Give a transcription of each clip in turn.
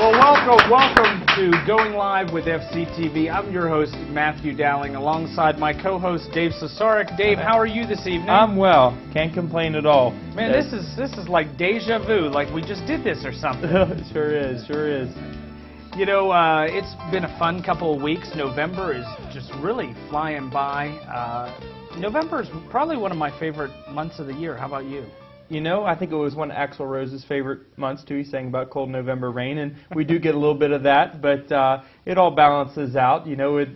Well, welcome to Going Live with FCTV. I'm your host, Matthew Dowling, alongside my co-host, Dave Cesarek. Dave, how are you this evening? I'm well. Can't complain at all. Man, this is like deja vu, like we just did this or something. Sure is, sure is. You know, it's been a fun couple of weeks. November is just really flying by. November is probably one of my favorite months of the year. How about you? You know, I think it was one of Axl Rose's favorite months, too. He sang about cold November rain, and we do get a little bit of that, but it all balances out. You know,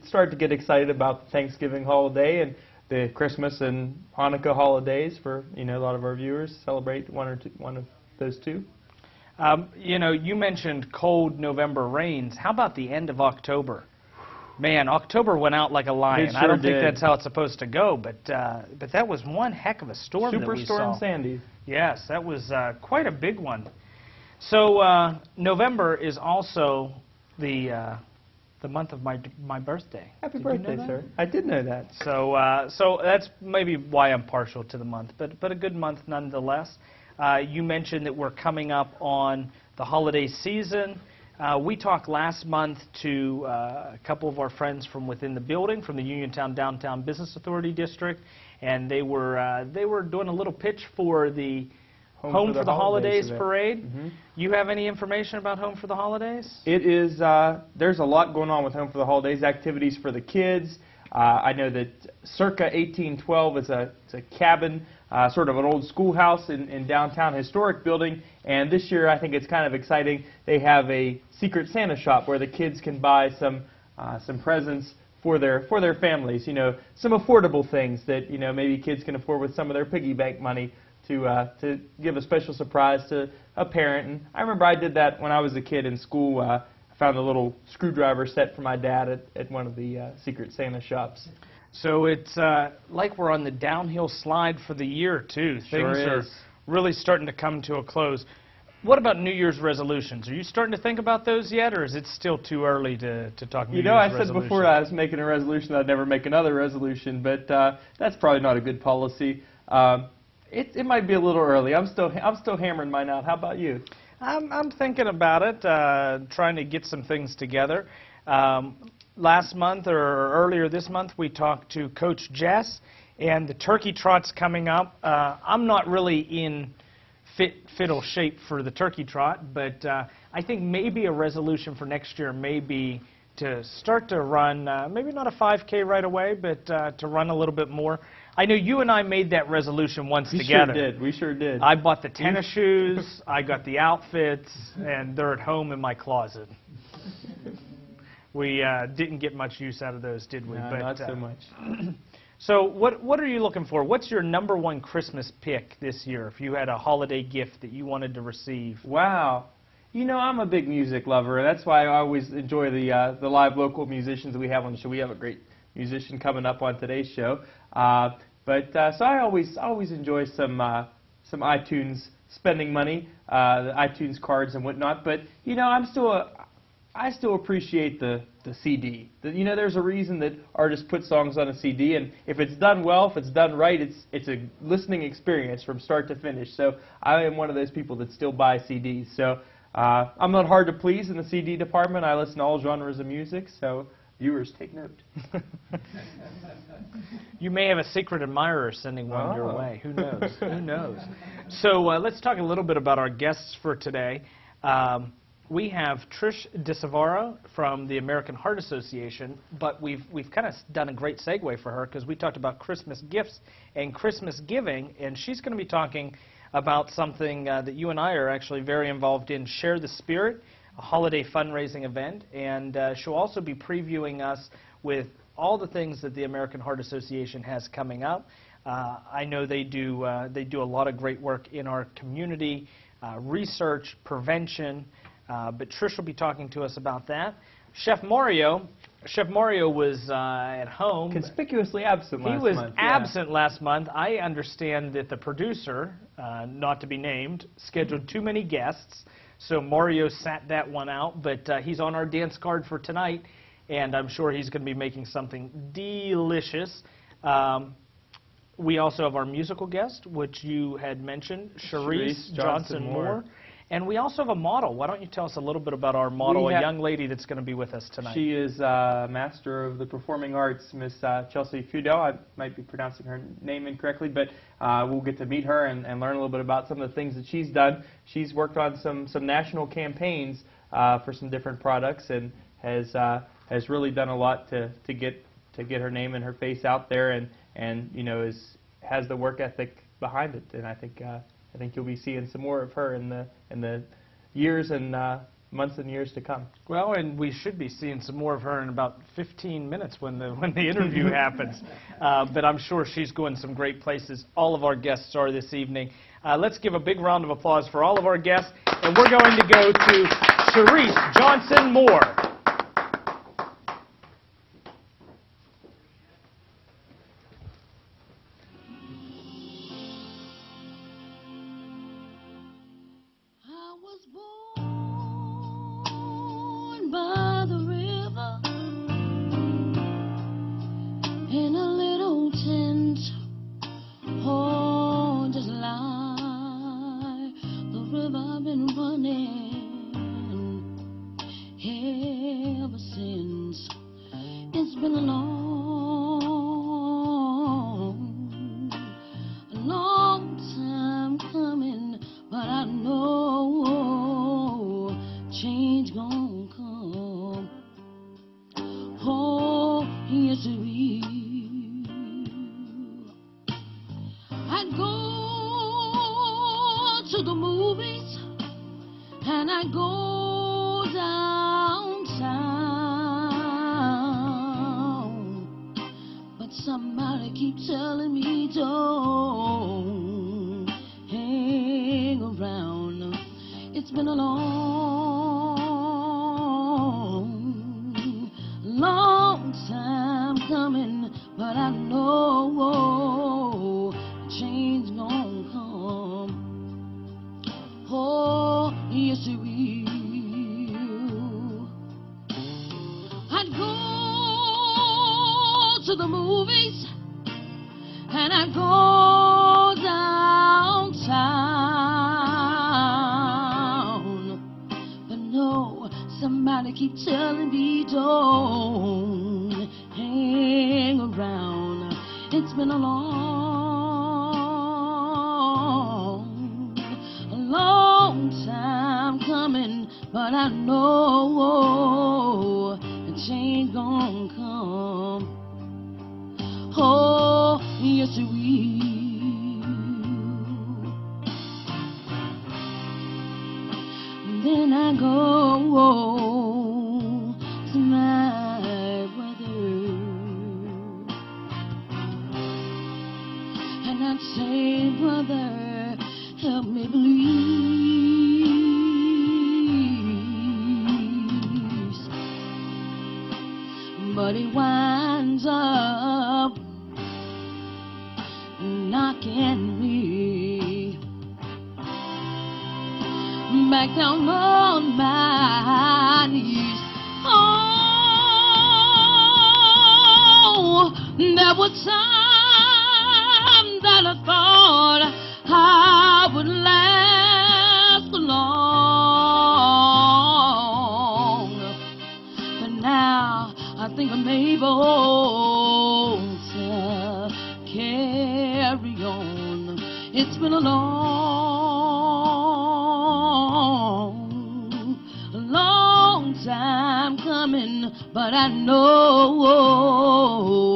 start to get excited about the Thanksgiving holiday and the Christmas and Hanukkah holidays for, you know, a lot of our viewers celebrate one of those two. You know, you mentioned cold November rains. How about the end of October? Man, October went out like a lion. It sure I don't think did. that's how it's supposed to go, but that was one heck of a storm that we saw. Superstorm Sandy. Yes, that was quite a big one. So November is also the month of my birthday. Happy Did birthday, you know that? sir. I did know that. So that's maybe why I'm partial to the month, but a good month nonetheless. You mentioned that we're coming up on the holiday season. We talked last month to a couple of our friends from within the building, from the Uniontown Downtown Business Authority District, and they were doing a little pitch for the Home for the Holidays parade. Mm-hmm. You have any information about Home for the Holidays? It is, there's a lot going on with Home for the Holidays, activities for the kids. I know that Circa 1812 is a cabin, sort of an old schoolhouse in downtown historic building, and this year I think it's kind of exciting. They have a secret Santa shop where the kids can buy some presents for their families. You know, some affordable things that, you know, maybe kids can afford with some of their piggy bank money to give a special surprise to a parent. And I remember I did that when I was a kid in school. I found a little screwdriver set for my dad at one of the secret Santa shops. So it's like we're on the downhill slide for the year, too. Sure Things are is. really starting to come to a close. What about New Year's resolutions? Are you starting to think about those yet, or is it still too early to talk New Year's resolutions? You know, I said before I was making a resolution I'd never make another resolution, but that's probably not a good policy. It might be a little early. I'm still hammering mine out. How about you? I'm thinking about it, trying to get some things together. Last month or earlier this month, we talked to Coach Jess, and the turkey trot's coming up. I'm not really in fiddle shape for the turkey trot, but I think maybe a resolution for next year may be to start to run, maybe not a 5K right away, but to run a little bit more. I know you and I made that resolution once together. We sure did. I bought the tennis shoes, I got the outfits, and they're at home in my closet. We didn't get much use out of those, did we? No, not so much. So what are you looking for? What's your #1 Christmas pick this year if you had a holiday gift that you wanted to receive? Wow. You know, I'm a big music lover, and that's why I always enjoy the live local musicians that we have on the show. We have a great musician coming up on today's show. So I always enjoy some iTunes spending money, the iTunes cards and whatnot. But you know, I still appreciate the CD. You know, there's a reason that artists put songs on a CD, and if it's done well, if it's done right, it's a listening experience from start to finish. So I am one of those people that still buy CDs. So I'm not hard to please in the CD department. I listen to all genres of music, so viewers take note. You may have a secret admirer sending one your way. Who knows? Who knows? So let's talk a little bit about our guests for today. We have Trish DeSavaro from the American Heart Association, but we've kind of done a great segue for her because we talked about Christmas gifts and Christmas giving, and she's going to be talking about something that you and I are actually very involved in, Share the Spirit, a holiday fundraising event, and she'll also be previewing us with all the things that the American Heart Association has coming up. I know they do a lot of great work in our community, research, prevention, but Trish will be talking to us about that. Chef Mario was at home. Conspicuously absent last month. He was absent last month. I understand that the producer, not to be named, scheduled too many guests, so Mario sat that one out, but he's on our dance card for tonight, and I'm sure he's going to be making something delicious. We also have our musical guest, which you had mentioned, Sharice Johnson Moore. And we also have a model. Why don't you tell us a little bit about our model, a young lady that's going to be with us tonight? She is Master of the Performing Arts, Miss Chelsea Fudel. I might be pronouncing her name incorrectly, but we'll get to meet her and learn a little bit about some of the things that she's done. She's worked on some national campaigns for some different products and has really done a lot to get her name and her face out there, and you know, has the work ethic behind it. And I think you'll be seeing some more of her in the years and months and years to come. Well, and we should be seeing some more of her in about 15 minutes when the interview happens. But I'm sure she's going some great places. All of our guests are this evening. Let's give a big round of applause for all of our guests. And we're going to go to Sharice Johnson Moore. By the river in a little tent, oh, just like the river I've been running ever since. It's been a long time coming, but I know change gonna come. Oh, yes it will. I go to the movies and I go downtown, but somebody keeps telling me don't hang around. It's been a long time coming, but I know change gonna come. Oh, yes it will. I'd go to the movies and I'd go downtown, but no, somebody keep telling me don't hang around. It's been a long time coming, but I know a change gonna come. Oh, yes it will. Then I go to my brother and I'd say, brother, help me please. But he winds up knocking me back down on my knees. Oh, there was time that I thought I would last long, but now I think I'm able to carry on. It's been a long time coming, but I know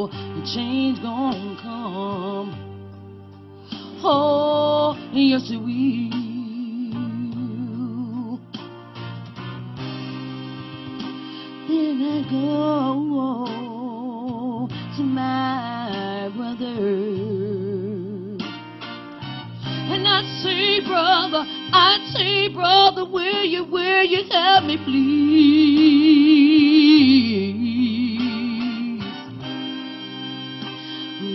the change gonna come. Oh, yes it will. Then I go to my brother and I'd say, brother, will you help me please?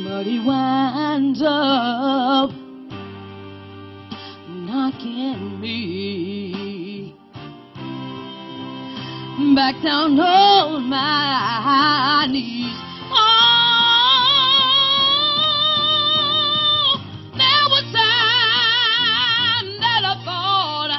But he winds up knocking me back down on my knees. Oh, there was time that I thought I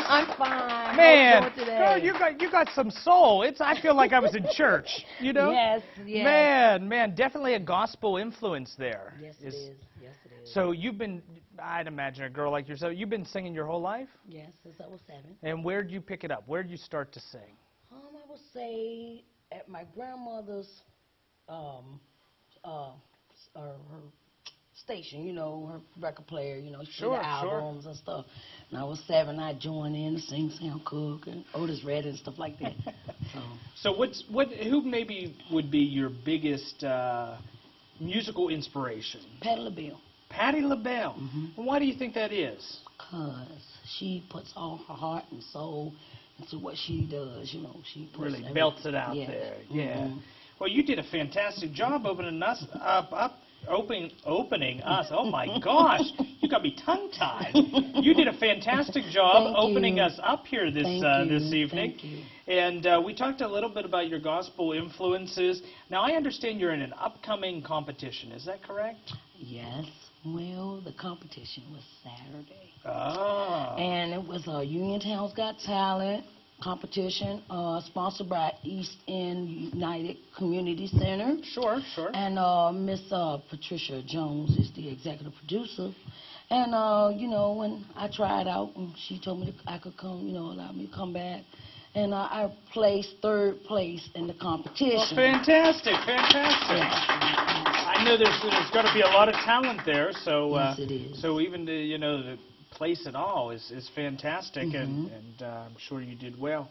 I'm fine. Man, How you doing girl, today? you got some soul. I feel like I was in church, you know? Yes, yes. Man, definitely a gospel influence there. Yes, it is. Yes, it is. So I'd imagine a girl like yourself, you've been singing your whole life? Yes, since I was 7. And where'd you pick it up? Where'd you start to sing? I would say at my grandmother's, her station, you know, her record player, you know, she Sure, played albums and stuff. And I was 7, I joined in to sing Sam Cooke and Otis Redding and stuff like that. So who maybe would be your biggest musical inspiration? Patti LaBelle. Patti LaBelle. Why do you think that is? Because she puts all her heart and soul into what she does, you know. She puts Really belts it out yes. there. Yeah. Well, you did a fantastic job opening us up. Opening us. Oh my gosh, you got me tongue-tied. You did a fantastic job opening us up here this evening. Thank you. And we talked a little bit about your gospel influences. Now I understand you're in an upcoming competition. Is that correct? Yes. Well, the competition was Saturday. Ah. And it was a Uniontown's Got Talent competition sponsored by East End United Community Center. Sure. And Miss Patricia Jones is the executive producer. And, you know, when I tried out, and she told me I could come, you know, allow me to come back. And I placed 3rd place in the competition. Well, fantastic. I know there's got to be a lot of talent there. So, yes, it is. So even to place it all is fantastic, and I'm sure you did well.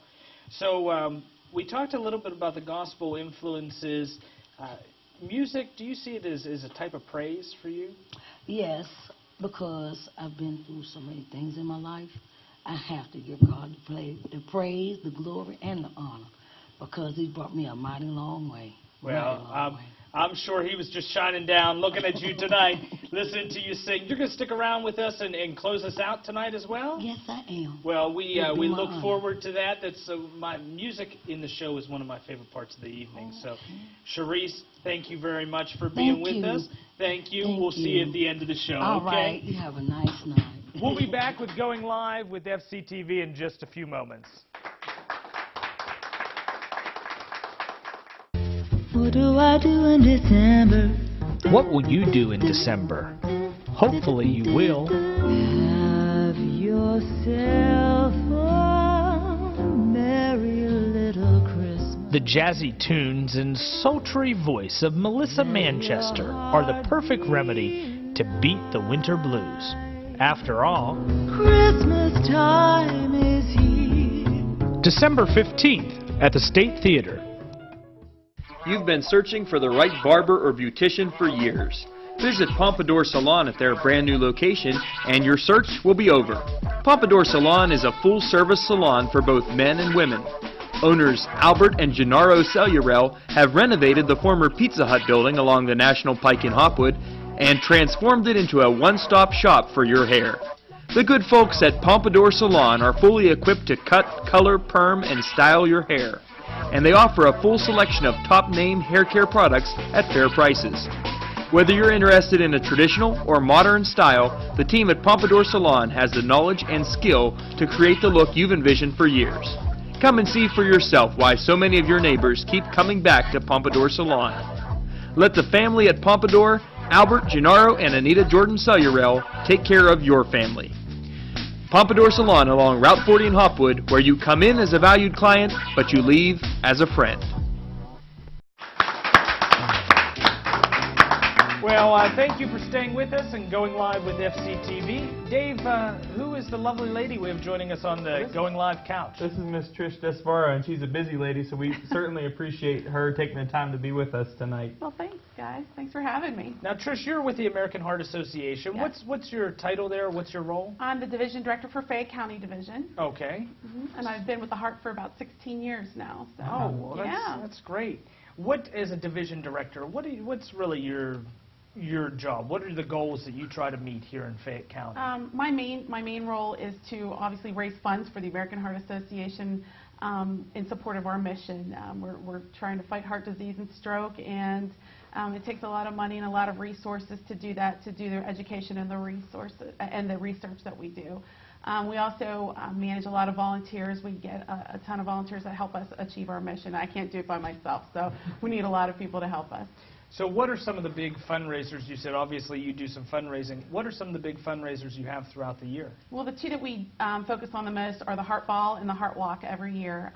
So we talked a little bit about the gospel influences. Music, do you see it as a type of praise for you? Yes, because I've been through so many things in my life. I have to give God the praise, the glory, and the honor, because He brought me a mighty long way. Well, I'm sure He was just shining down, looking at you tonight, listening to you sing. You're going to stick around with us and close us out tonight as well? Yes, I am. Well, we look forward to that. That's my music in the show is one of my favorite parts of the evening. So, Sharice, thank you very much for being with us. Thank you. We'll see you at the end of the show. All okay? right. You have a nice night. We'll be back with Going Live with FCTV in just a few moments. What do I do in December? What will you do in December? Hopefully you will. Have yourself a merry little Christmas. The jazzy tunes and sultry voice of Melissa Manchester are the perfect remedy to beat the winter blues. After all, Christmas time is here. December 15th at the State Theater. You've been searching for the right barber or beautician for years. Visit Pompadour Salon at their brand new location and your search will be over. Pompadour Salon is a full-service salon for both men and women. Owners Albert and Gennaro Cellurel have renovated the former Pizza Hut building along the National Pike in Hopwood and transformed it into a one-stop shop for your hair. The good folks at Pompadour Salon are fully equipped to cut, color, perm, and style your hair. And they offer a full selection of top-name hair care products at fair prices. Whether you're interested in a traditional or modern style, the team at Pompadour Salon has the knowledge and skill to create the look you've envisioned for years. Come and see for yourself why so many of your neighbors keep coming back to Pompadour Salon. Let the family at Pompadour, Albert, Gennaro, and Anita Jordan Cellurel take care of your family. Pompadour Salon along Route 40 in Hopwood, where you come in as a valued client, but you leave as a friend. Well, thank you for staying with us and going live with FCTV. Dave, who is the lovely lady we have joining us on the Going Live couch? This is Miss Trish Desvara, and she's a busy lady, so we certainly appreciate her taking the time to be with us tonight. Well, thanks, guys. Thanks for having me. Now, Trish, you're with the American Heart Association. Yes. What's your title there? What's your role? I'm the Division Director for Fayette County Division, Okay. and I've been with the Heart for about 16 years now. So. Oh, well, yeah. that's great. What, as a division director, what's really your job? What are the goals that you try to meet here in Fayette County? My main role is to obviously raise funds for the American Heart Association in support of our mission. We're trying to fight heart disease and stroke, and it takes a lot of money and a lot of resources to do that, to do their education and the resources and the research that we do. We also manage a lot of volunteers. We get a ton of volunteers that help us achieve our mission. I can't do it by myself, so we need a lot of people to help us. So what are some of the big fundraisers? You said obviously you do some fundraising. What are some of the big fundraisers you have throughout the year? Well, the two that we focus on the most are the Heart Ball and the Heart Walk every year.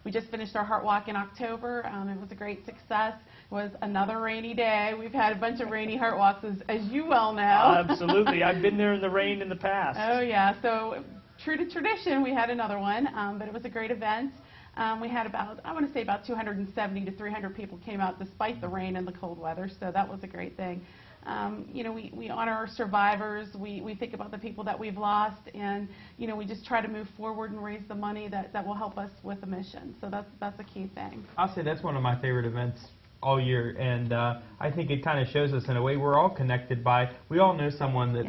We just finished our Heart Walk in October. It was a great success. It was another rainy day. We've had a bunch of rainy Heart Walks, as you well know. Absolutely. I've been there in the rain in the past. Oh, yeah. So true to tradition, we had another one, but it was a great event. We had about 270 to 300 people came out despite the rain and the cold weather, so that was a great thing. You know, we honor our survivors. We think about the people that we've lost, and you know, we just try to move forward and raise the money that will help us with the mission. So that's a key thing. I'll say that's one of my favorite events all year, and I think it kind of shows us in a way we're all connected by. We all know someone that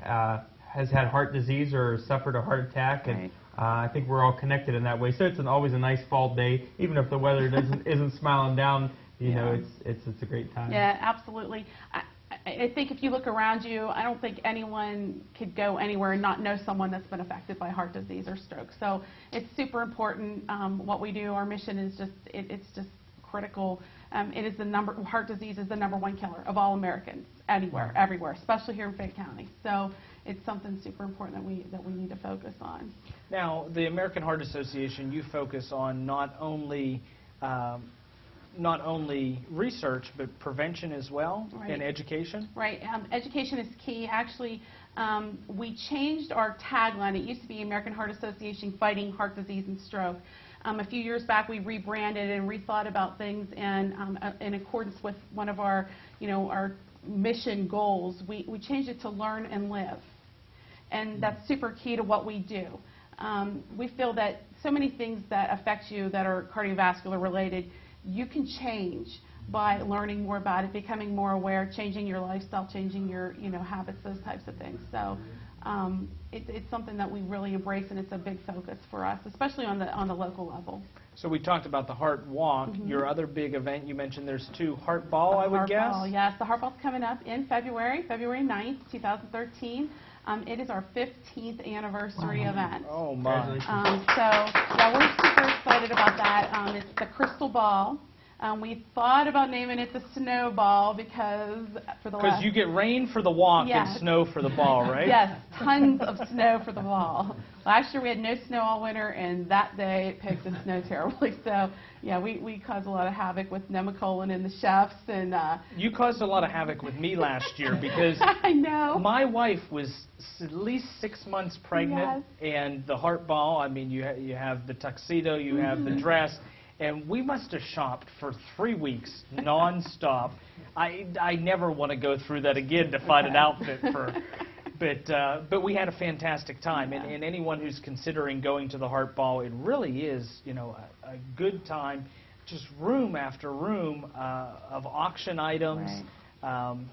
has had heart disease or suffered a heart attack, and Right. I think we're all connected in that way. So it's always a nice fall day, even if the weather isn't smiling down. You know, it's a great time. Yeah, absolutely. I think if you look around you, I don't think anyone could go anywhere and not know someone that's been affected by heart disease or stroke. So it's super important what we do. Our mission is it's just critical. It is heart disease is the #1 killer of all Americans, anywhere, everywhere, especially here in Fayette County. So it's something super important that we need to focus on. Now, the American Heart Association, you focus on not only research, but prevention as well, Right. and education? Right. Education is key. Actually, we changed our tagline. It used to be American Heart Association Fighting Heart Disease and Stroke. A few years back, we rebranded and rethought about things, and in accordance with one of our, our mission goals, we changed it to Learn and Live. And that's super key to what we do. We feel that so many things that affect you that are cardiovascular related, you can change by learning more about it, becoming more aware, changing your lifestyle, changing your habits, those types of things. So it's something that we really embrace, and it's a big focus for us, especially on the local level. So we talked about the Heart Walk. Your other big event, you mentioned there's 2, Heart Ball, I would guess? Heart Ball, yes. The Heart Ball's coming up in February 9th, 2013. It is our 15th anniversary event. Oh, my. We're super excited about that. It's the Crystal Ball. We thought about naming it the Snowball because you get rain for the walk Yes. and snow for the ball, right? Yes, tons of snow for the ball. Last year we had no snow all winter, and that day it picked the snow terribly. So, yeah, we caused a lot of havoc with Nemacolin and the chefs. And You caused a lot of havoc with me last year because I know. my wife was at least 6 months pregnant, and the Heart Ball, I mean, you have the tuxedo, you have the dress, and we must have shopped for 3 weeks nonstop. I never want to go through that again to find an outfit for. But we had a fantastic time, and anyone who's considering going to the Heart Ball, it really is, a good time. Just room after room of auction items,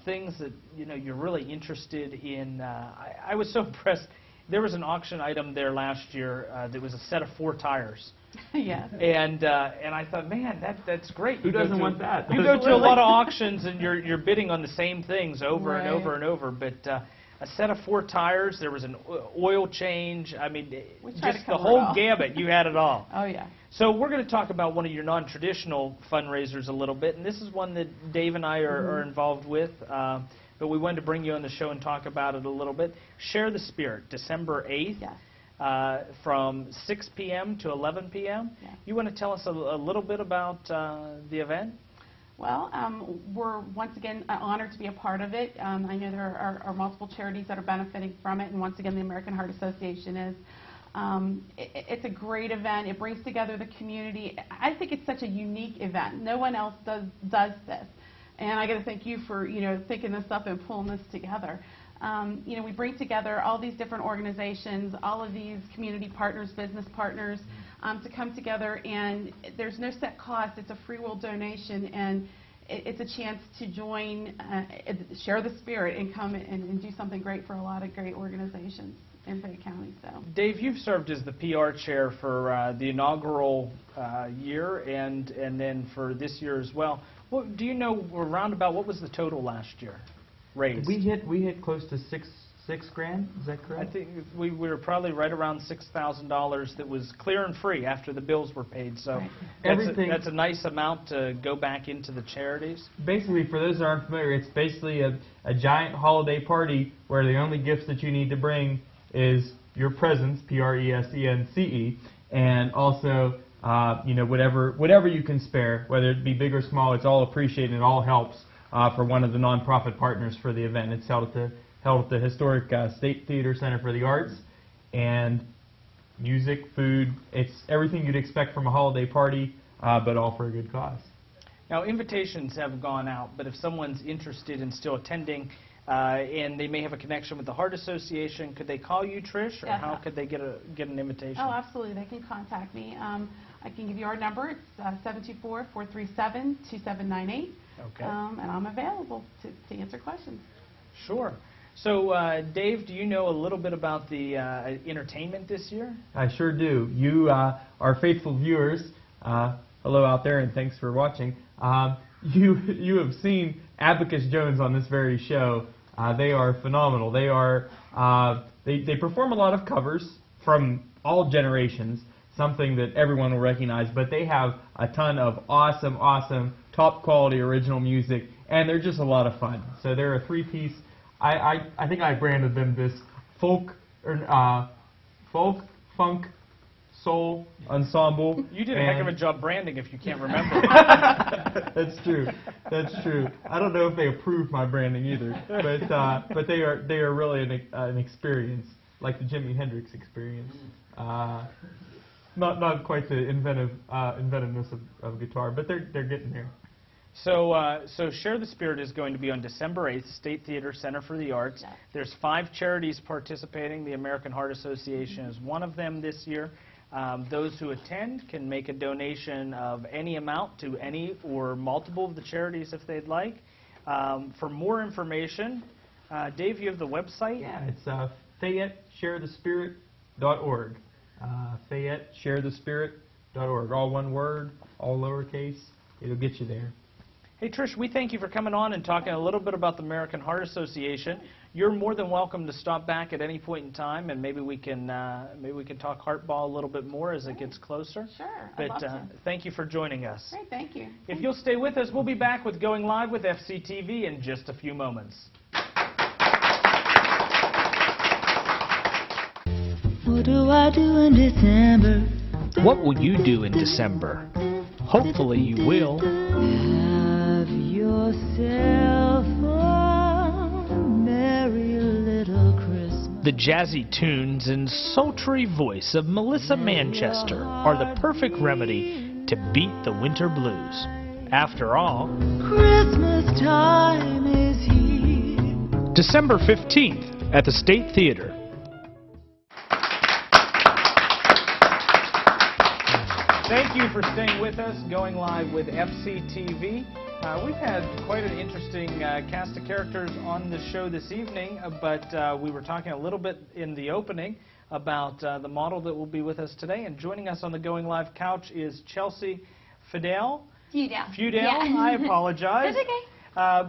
things that you're really interested in. I was so impressed. There was an auction item there last year that was a set of 4 tires. Yes. And I thought, man, that's great. Who doesn't want that? You go to a lot of auctions and you're bidding on the same things over and over and over. But a set of 4 tires, there was an oil change. I mean, just the whole gamut. You had it all. Oh, yeah. So we're going to talk about one of your non-traditional fundraisers a little bit, and this is one that Dave and I are involved with. But we wanted to bring you on the show and talk about it a little bit. Share the Spirit, December 8th. Yes. From 6 p.m. to 11 p.m. Yeah. You want to tell us a little bit about the event? Well, we're once again honored to be a part of it. I know there are multiple charities that are benefiting from it, and once again, the American Heart Association is. It's a great event. It brings together the community. I think it's such a unique event. No one else does this, and I got to thank you for thinking this up and pulling this together. We bring together all these different organizations, all of these community partners, business partners, to come together, and there's no set cost. It's a free will donation, and it's a chance to join, share the spirit, and come and do something great for a lot of great organizations in Fayette County. So, Dave, you've served as the PR chair for the inaugural year and then for this year as well. Do you know roundabout what was the total last year? Raised? We hit close to $6 grand, is that I correct? think we were probably right around $6,000 that was clear and free after the bills were paid. So that's a nice amount to go back into the charities. Basically, for those that aren't familiar, it's basically a giant holiday party where the only gifts that you need to bring is your presents, Presence, and also whatever you can spare, whether it be big or small. It's all appreciated and it all helps for one of the nonprofit partners for the event. It's held at the historic State Theater Center for the Arts, and music, food, it's everything you'd expect from a holiday party, but all for a good cause. Now, invitations have gone out, but if someone's interested in still attending and they may have a connection with the Heart Association, could they call you, Trish, or how could they get an invitation? Oh, absolutely. They can contact me. I can give you our number. It's 724-437-2798. Okay. And I'm available to answer questions. Sure. So, Dave, do you know a little bit about the entertainment this year? I sure do. You, our faithful viewers, hello out there, and thanks for watching. You have seen Abacus Jones on this very show. They are phenomenal. They are they perform a lot of covers from all generations, something that everyone will recognize. But they have a ton of awesome, top quality original music, and they're just a lot of fun. So they're a three-piece. I think I branded them this folk, funk, soul ensemble. You did a heck of a job branding if you can't remember. That's true. That's true. I don't know if they approve my branding either, but they are really an experience, like the Jimi Hendrix experience. Not quite the inventiveness of guitar, but they're getting there. So Share the Spirit is going to be on December 8th, State Theater Center for the Arts. Yes. There's 5 charities participating. The American Heart Association is one of them this year. Those who attend can make a donation of any amount to any or multiple of the charities if they'd like. For more information, Dave, you have the website? Yeah, it's FayetteShareTheSpirit.org. FayetteShareTheSpirit.org. All one word, all lowercase. It'll get you there. Hey, Trish, we thank you for coming on and talking a little bit about the American Heart Association. You're more than welcome to stop back at any point in time, and maybe we can talk Heartball a little bit more as it gets closer. Sure, But I'd love to. thank you for joining us. Great, thank you. If you'll stay with us, we'll be back with Going Live with FCTV in just a few moments. What do I do in December? What will you do in December? Hopefully you will. Have yourself a merry little Christmas. The jazzy tunes and sultry voice of Melissa Manchester are the perfect remedy to beat the winter blues. After all, Christmas time is here. December 15th at the State Theater. Thank you for staying with us, Going Live with FCTV. We've had quite an interesting cast of characters on the show this evening, but we were talking a little bit in the opening about the model that will be with us today. And joining us on the Going Live couch is Chelsea Fudale. Fudale. Yeah. I apologize. That's okay.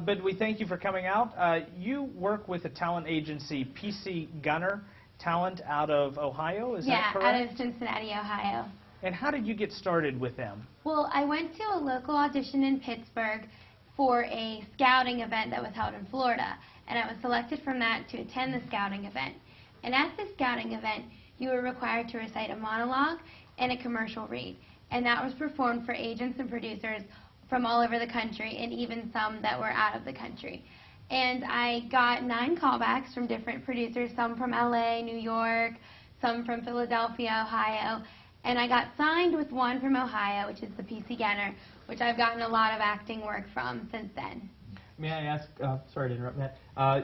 But we thank you for coming out. You work with the talent agency PC Gunner Talent out of Ohio, is that correct? Yeah, out of Cincinnati, Ohio. And how did you get started with them? Well, I went to a local audition in Pittsburgh for a scouting event that was held in Florida, and I was selected from that to attend the scouting event. And at the scouting event, you were required to recite a monologue and a commercial read, and that was performed for agents and producers from all over the country, and even some that were out of the country. And I got 9 callbacks from different producers, some from LA, New York, some from Philadelphia, Ohio. And I got signed with one from Ohio, which is the PC Gunner, which I've gotten a lot of acting work from since then. May I ask, sorry to interrupt, Matt,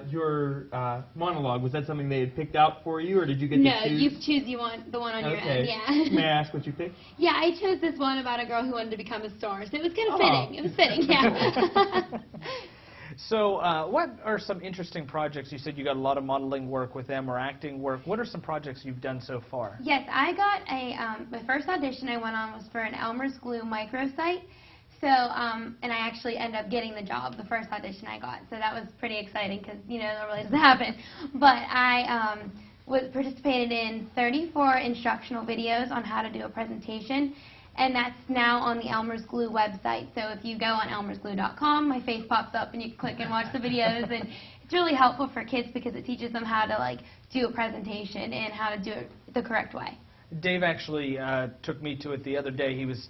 your monologue, was that something they had picked out for you, or did you get to choose? No, you choose the one on your own, yeah. May I ask what you picked? Yeah, I chose this one about a girl who wanted to become a star, so it was kind of fitting. It was fitting, yeah. So what are some interesting projects? You said you got a lot of modeling work with them or acting work. What are some projects you've done so far? Yes, I got my first audition I went on was for an Elmer's Glue microsite. So, and I actually ended up getting the job, the first audition I got. So that was pretty exciting because, you know, that really doesn't happen. But I participated in 34 instructional videos on how to do a presentation. And that's now on the Elmer's Glue website. So if you go on elmersglue.com, my face pops up and you can click and watch the videos. And it's really helpful for kids because it teaches them how to, like, do a presentation and how to do it the correct way. Dave actually took me to it the other day. He was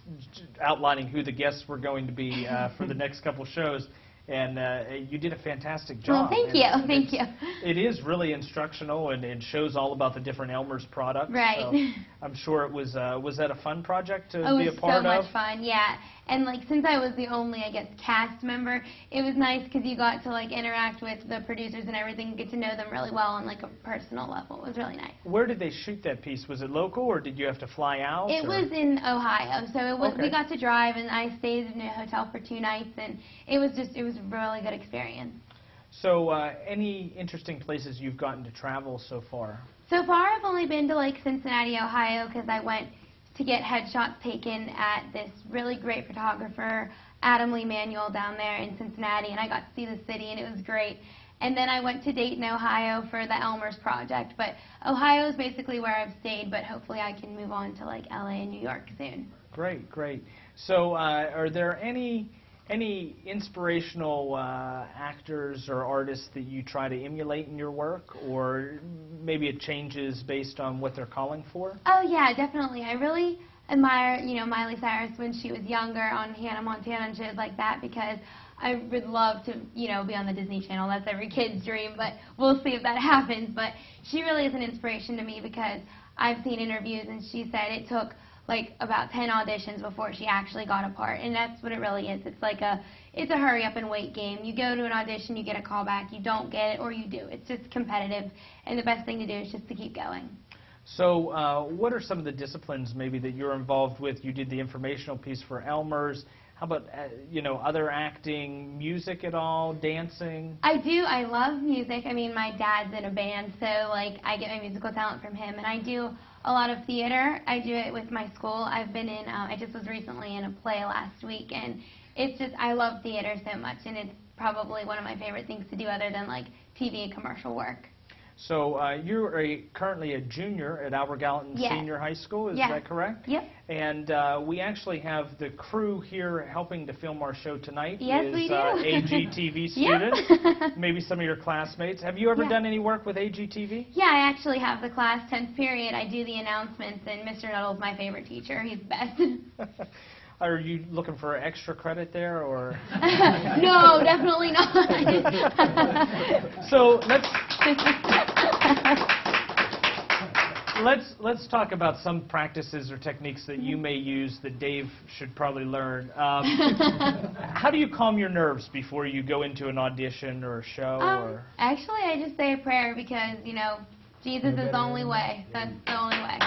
outlining who the guests were going to be for the next couple shows, and you did a fantastic job. Well, thank you. Thank you. It is really instructional and shows all about the different Elmer's products. Right. So I'm sure it was that a fun project to be a part of? It was so much fun, yeah. And, like, since I was the only, I guess, cast member, it was nice because you got to, like, interact with the producers and everything, get to know them really well on, like, a personal level. It was really nice. Where did they shoot that piece? Was it local, or did you have to fly out? It was in Ohio, so it was. Okay. We got to drive, and I stayed in a hotel for 2 nights, and it was a really good experience. So, any interesting places you've gotten to travel so far? So far, I've only been to, like, Cincinnati, Ohio, because I went to get headshots taken at this really great photographer, Adam Lee Manuel, down there in Cincinnati, and I got to see the city, and it was great. And then I went to Dayton, Ohio for the Elmer's project, but Ohio is basically where I've stayed, but hopefully I can move on to, like, LA and New York soon. Great, great. So, are there any inspirational actors or artists that you try to emulate in your work, or maybe it changes based on what they're calling for? Oh yeah, definitely. I really admire, you know, Miley Cyrus when she was younger on Hannah Montana and shows like that, because I would love to, you know, be on the Disney Channel. That's every kid's dream, but we'll see if that happens. But she really is an inspiration to me because I've seen interviews and she said it took like about 10 auditions before she actually got a part, and that's what it really is. It's like it's a hurry up and wait game. You go to an audition, you get a call back, you don't get it, or you do. It's just competitive, and the best thing to do is just to keep going. So what are some of the disciplines maybe that you're involved with? You did the informational piece for Elmer's. How about, you know, other acting, music at all, dancing? I do. I love music. I mean, my dad's in a band, so, like, I get my musical talent from him. And I do a lot of theater. I do it with my school. I've been in, I just was recently in a play last week, and it's just, I love theater so much, and it's probably one of my favorite things to do other than, like, TV and commercial work. So you're currently a junior at Albert Gallatin Yes. Senior High School, is Yes. that correct? Yep. And we actually have the crew here helping to film our show tonight. Yes, we do. AGTV Yep. student, maybe some of your classmates. Have you ever Yeah. done any work with AGTV? Yeah, I actually have the class 10th period. I do the announcements, and Mr. Nuttall's my favorite teacher. He's the best. Are you looking for extra credit there, or? No, definitely not. So let's talk about some practices or techniques that you may use that Dave should probably learn. How do you calm your nerves before you go into an audition or a show? Or? Actually, I just say a prayer because, you know, Jesus is the only way. That's the only way.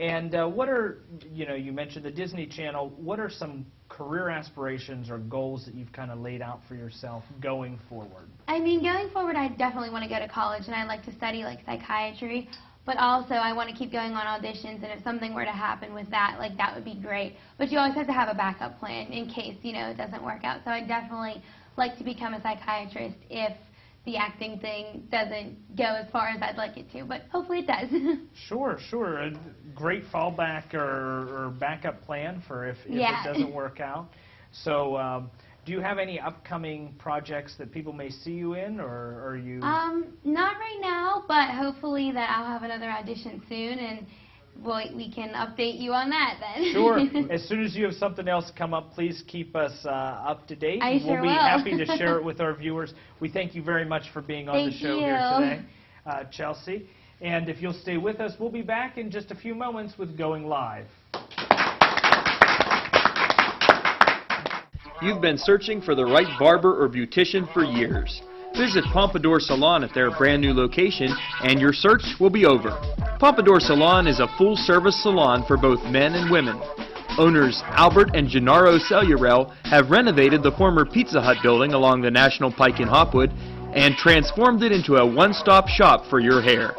And what are, you know, you mentioned the Disney Channel. What are some career aspirations or goals that you've kind of laid out for yourself going forward? I mean, going forward, I definitely want to go to college, and I'd like to study, like, psychiatry. But also, I want to keep going on auditions, and if something were to happen with that, like, that would be great. But you always have to have a backup plan in case, you know, it doesn't work out. So I'd definitely like to become a psychiatrist if the acting thing doesn't go as far as I'd like it to, but hopefully it does. Sure. A great fallback or backup plan for if Yeah. it doesn't work out. So do you have any upcoming projects that people may see you in, or are you? Not right now, but hopefully that I'll have another audition soon, and we can update you on that then. Sure. As soon as you have something else come up, please keep us up to date. I sure We'll be will. happy to share it with our viewers. We thank you very much for being on the Thank show you. here today, Chelsea. And if you'll stay with us, we'll be back in just a few moments with Going Live. You've been searching for the right barber or beautician for years. Visit Pompadour Salon at their brand new location and your search will be over. Pompadour Salon is a full-service salon for both men and women. Owners Albert and Gennaro Cellurel have renovated the former Pizza Hut building along the National Pike in Hopwood and transformed it into a one-stop shop for your hair.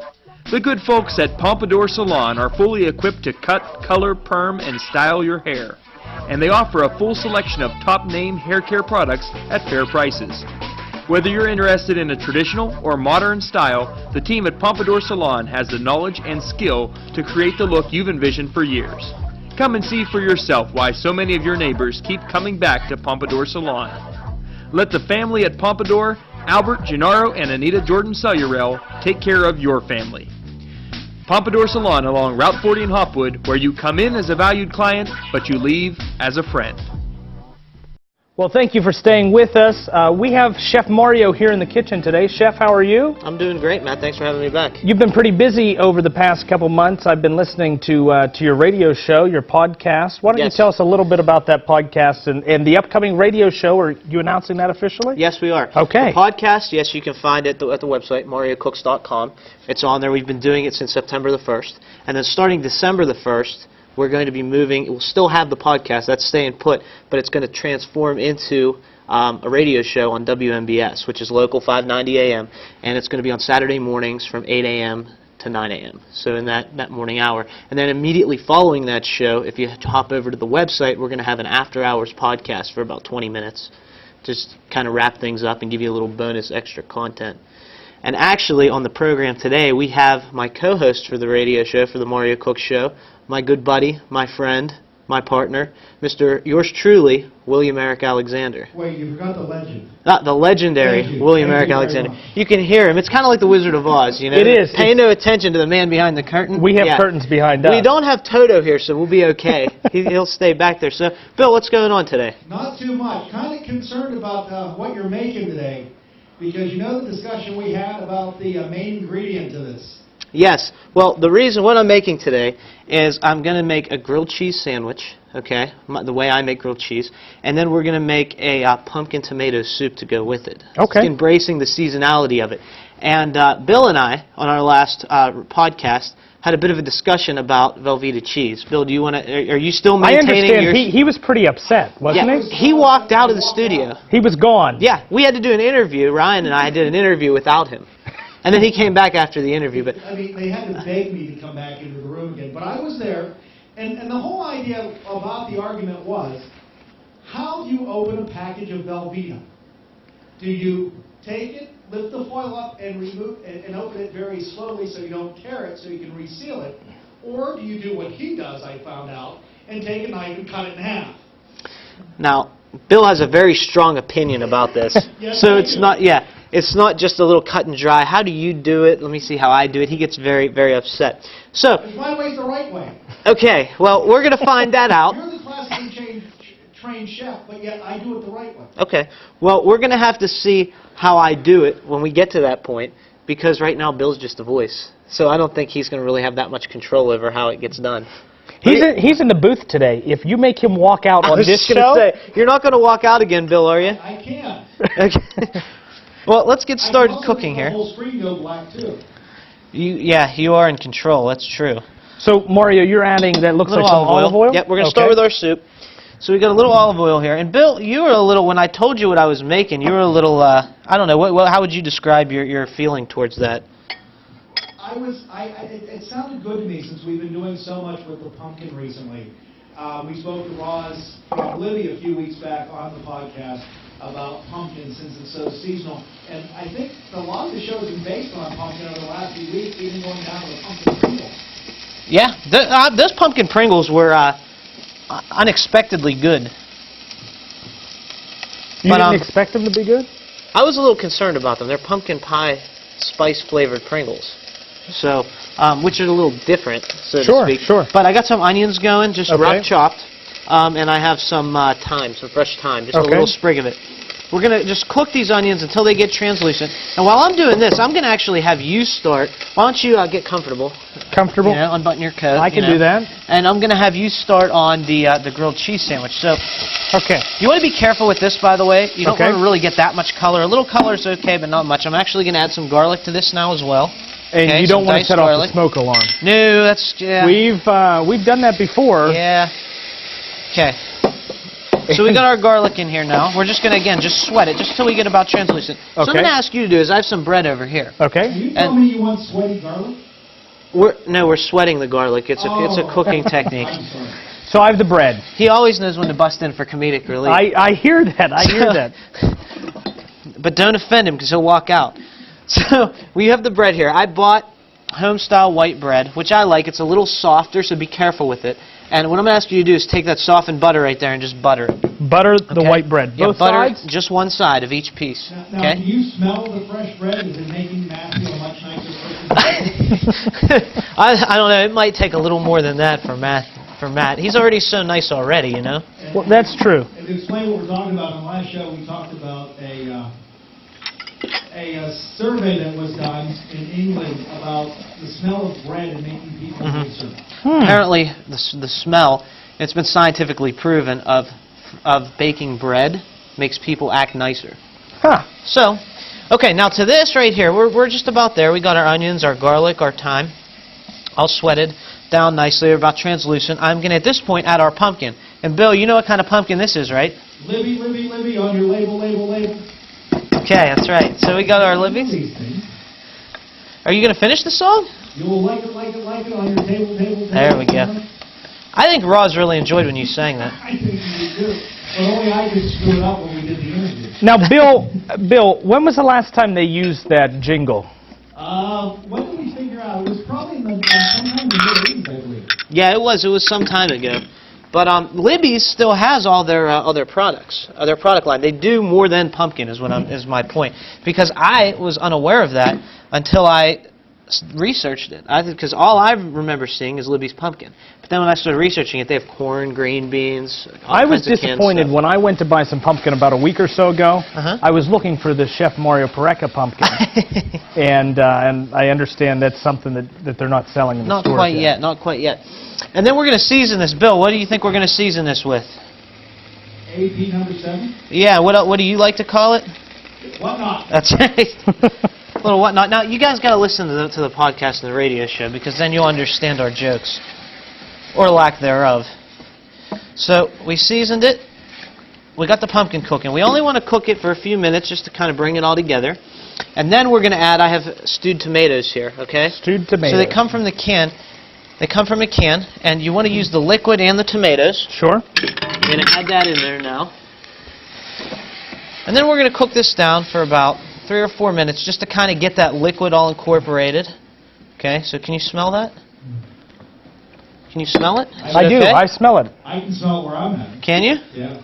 The good folks at Pompadour Salon are fully equipped to cut, color, perm, and style your hair. and they offer a full selection of top-name hair care products at fair prices. Whether you're interested in a traditional or modern style, the team at Pompadour Salon has the knowledge and skill to create the look you've envisioned for years. Come and see for yourself why so many of your neighbors keep coming back to Pompadour Salon. Let the family at Pompadour, Albert, Gennaro, and Anita Jordan Cellurel take care of your family. Pompadour Salon along Route 40 in Hopwood, where you come in as a valued client, but you leave as a friend. Well, thank you for staying with us. We have Chef Mario here in the kitchen today. Chef, how are you? I'm doing great, Matt. Thanks for having me back. You've been pretty busy over the past couple months. I've been listening to your radio show, your podcast. Why don't you tell us a little bit about that podcast and the upcoming radio show? Are you announcing that officially? Yes, we are. Okay. The podcast, yes, you can find it at the website, mariocooks.com. It's on there. We've been doing it since September the 1st. And then starting December the 1st, we're going to be moving. We'll still have the podcast. That's staying put, but it's going to transform into a radio show on WMBS, which is local 590 AM, and it's going to be on Saturday mornings from 8 AM to 9 AM, so in that morning hour. And then immediately following that show, if you hop over to the website, we're going to have an after-hours podcast for about 20 minutes, just kind of wrap things up and give you a little bonus extra content. And actually, on the program today, we have my co-host for the radio show, for the Mario Cooks Show, my good buddy, my friend, my partner, Mr. yours truly, William Eric Alexander. Wait, you forgot the legend. The legendary William Eric Alexander. You can hear him. It's kind of like the Wizard of Oz, you know. It is. Pay no attention to the man behind the curtain. We have curtains behind us. We don't have Toto here, so we'll be okay. He'll stay back there. So, Bill, what's going on today? Not too much. Kind of concerned about what you're making today, because you know the discussion we had about the main ingredient to this. Yes. Well, the reason what I'm making today is I'm going to make a grilled cheese sandwich, okay, the way I make grilled cheese, and then we're going to make a pumpkin tomato soup to go with it. Okay. It's embracing the seasonality of it. And Bill and I, on our last podcast, had a bit of a discussion about Velveeta cheese. Bill, do you want to? Are you still maintaining I understand. He was pretty upset, wasn't he? He walked out of the studio. He was gone. Yeah, we had to do an interview. Ryan and I did an interview without him. And then he came back after the interview. But I mean, they had to beg me to come back into the room again. But I was there, and the whole idea about the argument was, how do you open a package of Velveeta? Do you take it, lift the foil up, and remove and open it very slowly so you don't tear it, so you can reseal it? Or do you do what he does, I found out, and take a knife and cut it in half? Now, Bill has a very strong opinion about this. Yes, so I it's do. not, yeah, it's not just a little cut and dry. How do you do it? Let me see how I do it. He gets very, very upset. So, My way's the right way. okay, well, we're going to find that out. You're the classically trained chef, but yet I do it the right way. Okay, well, we're going to have to see how I do it when we get to that point, because right now Bill's just a voice. So I don't think he's going to really have that much control over how it gets done. He's in the booth today. If you make him walk out on this show, say, you're not going to walk out again, Bill, are you? I can. Okay. Well, let's get started I can also cooking make the here. whole screen go black too. Yeah, you are in control. That's true. so Mario, you're adding that looks like some olive oil. Yep, we're going to start with our soup. So we got a little olive oil here. And Bill, you were a little, when I told you what I was making, you were a little, I don't know, how would you describe your feeling towards that? It sounded good to me since we've been doing so much with the pumpkin recently. We spoke to Roz and Libby a few weeks back on the podcast about pumpkin since it's so seasonal. And I think a lot of the shows have been based on pumpkin over the last few weeks, even going down to the pumpkin Pringles. Yeah, those pumpkin Pringles were unexpectedly good. You didn't expect them to be good? I was a little concerned about them. They're pumpkin pie spice-flavored Pringles. So, which are a little different, so to speak. Sure. But I got some onions going, just Okay. rough chopped, and I have some thyme, some fresh thyme, just a Okay. little sprig of it. We're going to just cook these onions until they get translucent. And while I'm doing this, I'm going to actually have you start. Why don't you get comfortable? Comfortable? You know, unbutton your coat. I can do that. And I'm going to have you start on the grilled cheese sandwich. So, Okay. you want to be careful with this, by the way. You don't Okay. want to really get that much color. A little color is okay, but not much. I'm actually going to add some garlic to this now as well. And Okay, you don't some want to diced set off garlic. the smoke alarm. No, that's, yeah. We've done that before. Yeah. Okay. So we got our garlic in here now. We're just going to, again, just sweat it, just till we get about translucent. So I'm Okay. going to ask you to do is I have some bread over here. Are Okay. you telling me you want sweaty garlic? We're sweating the garlic. It's a cooking technique. I'm sorry. So I have the bread. He always knows when to bust in for comedic relief. I hear that. I hear that. But don't offend him because he'll walk out. So we have the bread here. I bought home-style white bread, which I like. It's a little softer, so be careful with it. And what I'm going to ask you to do is take that softened butter right there and just butter it. Butter the white bread. Yeah, Both butter sides? just one side of each piece. Now, Okay? do you smell the fresh bread? Is it making Matt feel a much nicer person? I don't know. It might take a little more than that for Matt. He's already so nice already, you know? Well, that's true. And to explain what we're talking about, on the last show we talked about a survey that was done in England about the smell of bread and making people nicer. Apparently, the smell, it's been scientifically proven, of baking bread makes people act nicer. Huh. So, okay, now to this right here, we're just about there. We got our onions, our garlic, our thyme, all sweated down nicely. They're about translucent. I'm going to, at this point, add our pumpkin. And Bill, you know what kind of pumpkin this is, right? Libby, Libby, Libby, on your label, label, label. Okay, that's right. So we got our Libby. These things. Are you going to finish the song? You will like it, like it, like it on your table, table, table. There we go. I think Roz really enjoyed when you sang that. I think you do. But only I could screw it up when we did the interview. Now, Bill, when was the last time they used that jingle? When did we figure out? It was probably sometime in the mid-80s, I believe. Yeah, it was. It was some time ago. But Libby's still has all their other products, their product line. They do more than pumpkin, is is my point. Because I was unaware of that until I researched it. Because all I remember seeing is Libby's pumpkin. But then when I started researching it, they have corn, green beans. I was disappointed when I went to buy some pumpkin about a week or so ago. I was looking for the Chef Mario Pareca pumpkin, and I understand that's something that they're not selling in the stores Not quite yet. Not quite yet. And then we're going to season this. Bill, what do you think we're going to season this with? AP number 7? Yeah, what do you like to call it? Whatnot. That's right. Little whatnot. Now, you guys got to listen to the podcast and the radio show because then you'll understand our jokes. Or lack thereof. So, we seasoned it. We got the pumpkin cooking. We only want to cook it for a few minutes just to kind of bring it all together. And then we're going to add, I have stewed tomatoes here, okay? Stewed tomatoes. So they come from the can. They come from a can, and you want to use the liquid and the tomatoes. Sure. I'm going to add that in there now. And then we're going to cook this down for about 3 or 4 minutes just to kind of get that liquid all incorporated. Okay, so can you smell that? Can you smell it? Is I it do. okay? I smell it. I can smell where I'm at. Can you? Yeah.